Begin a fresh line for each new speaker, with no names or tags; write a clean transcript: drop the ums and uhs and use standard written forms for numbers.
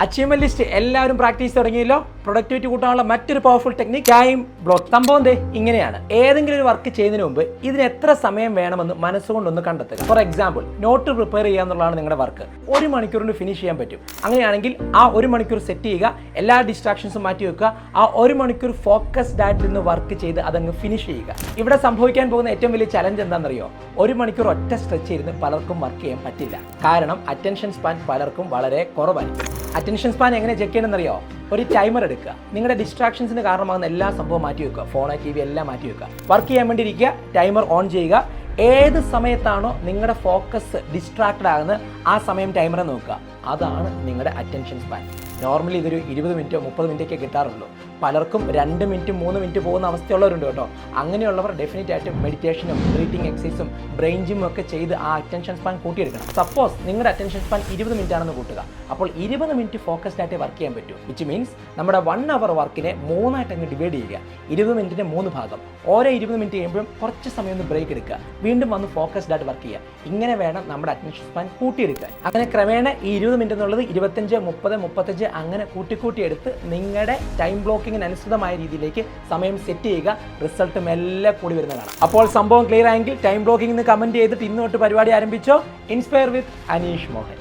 Achievement list എല്ലാവരും practice തുടങ്ങിയല്ലോ. Productivity കൂട്ടാനുള്ള മറ്റൊരു പവർഫുൾ ടെക്നിക് ടൈം ബ്ലോക്ക്. സംഭവം ഇങ്ങനെയാണ്. ഏതെങ്കിലും ഒരു വർക്ക് ചെയ്യുന്നതിന് മുമ്പ് ഇതിന് എത്ര സമയം വേണമെന്ന് മനസ്സുകൊണ്ടൊന്ന് കണ്ടെത്തുക. ഫോർ എക്സാമ്പിൾ, നോട്ട് പ്രിപ്പയർ ചെയ്യുക എന്നുള്ളതാണ് നിങ്ങളുടെ വർക്ക്. 1 മണിക്കൂറിന് ഫിനിഷ് ചെയ്യാൻ പറ്റും. അങ്ങനെയാണെങ്കിൽ ആ 1 മണിക്കൂർ സെറ്റ് ചെയ്യുക, എല്ലാ ഡിസ്ട്രാക്ഷൻസും മാറ്റി വെക്കുക, ആ 1 മണിക്കൂർ ഫോക്കസ്ഡ് ആയിട്ട് നിന്ന് വർക്ക് ചെയ്ത് അതങ്ങ് ഫിനിഷ് ചെയ്യുക. ഇവിടെ സംഭവിക്കാൻ പോകുന്ന ഏറ്റവും വലിയ ചലഞ്ച് എന്താണെന്നറിയോ? 1 മണിക്കൂർ ഒറ്റ സ്ട്രെച്ച് ഇരുന്ന് പലർക്കും വർക്ക് ചെയ്യാൻ പറ്റില്ല. കാരണം അറ്റൻഷൻ സ്പാൻ പലർക്കും വളരെ കുറവായിരിക്കും. അറ്റൻഷൻ സ്പാൻ എങ്ങനെ ചെക്ക് ചെയ്യണമെന്നറിയോ? ഒരു ടൈമർ എടുക്കുക, നിങ്ങളുടെ ഡിസ്ട്രാക്ഷൻസിന് കാരണമാകുന്ന എല്ലാ സംഭവം മാറ്റി വെക്കുക, ഫോൺ TV എല്ലാം മാറ്റി വെക്കുക, വർക്ക് ചെയ്യാൻ വേണ്ടി ഇരിക്കുക, ടൈമർ ഓൺ ചെയ്യുക. ഏത് സമയത്താണോ നിങ്ങളുടെ ഫോക്കസ് ഡിസ്ട്രാക്റ്റഡ് ആകുന്നത് ആ സമയം ടൈമറെ നോക്കുക. അതാണ് നിങ്ങളുടെ അറ്റൻഷൻ സ്പാൻ. നോർമലി ഇതൊരു 20 മിനിറ്റോ 30 മിനിറ്റൊക്കെ കിട്ടാറുള്ളൂ. പലർക്കും 2 മിനിറ്റ് 3 മിനിറ്റ് പോകുന്ന അവസ്ഥയുള്ളവരുണ്ട് കേട്ടോ. അങ്ങനെയുള്ളവർ ഡെഫിനറ്റ് ആയിട്ട് മെഡിറ്റേഷനും ബ്രീത്തിങ് എക്സസൈസും ബ്രെയിൻ ജിമ്മും ഒക്കെ ചെയ്ത് ആ അറ്റൻഷൻ സ്പാൻ കൂട്ടിയെടുക്കണം. സപ്പോസ് നിങ്ങളുടെ അറ്റൻഷൻ സ്പാൻ 20 മിനിറ്റ് ആണെന്ന് കൂട്ടുക. അപ്പോൾ 20 മിനിറ്റ് ഫോക്കസ്ഡ് ആയിട്ട് വർക്ക് ചെയ്യാൻ പറ്റും. വിച്ച് മീൻസ് നമ്മുടെ 1 അവർ വർക്കിനെ 3 ആയിട്ട് അങ്ങ് ഡിവൈഡ് ചെയ്യുക. 20 മിനിറ്റിന് 3 ഭാഗം. ഓരോ 20 മിനിറ്റ് കഴിയുമ്പോഴും കുറച്ച് സമയം ഒന്ന് ബ്രേക്ക് എടുക്കുക, വീണ്ടും വന്ന് ഫോക്കസ്ഡ് ആയിട്ട് വർക്ക് ചെയ്യുക. ഇങ്ങനെ വേണം നമ്മുടെ അറ്റൻഷൻ സ്പാൻ കൂട്ടിയെടുക്കാൻ. അങ്ങനെ ക്രമേണ ഈ 20 മിനിറ്റ് എന്നുള്ളത് 25, 30, 35 അങ്ങനെ കൂട്ടിയെടുത്ത് നിങ്ങളുടെ ടൈം ബ്ലോക്കിങ്ങിന് അനുസൃതമായ രീതിയിലേക്ക് സമയം സെറ്റ് ചെയ്യുക. റിസൾട്ട് മെല്ലെ കൂടി വരുന്നതാണ്. അപ്പോൾ സംഭവം ക്ലിയർ ആയെങ്കിൽ ടൈം ബ്ലോക്കിംഗ് കമന്റ് ചെയ്തിട്ട് ഇന്ന് തൊട്ട് പരിപാടി ആരംഭിച്ചോ. ഇൻസ്പയർ വിത്ത് അനീഷ് മോഹൻ.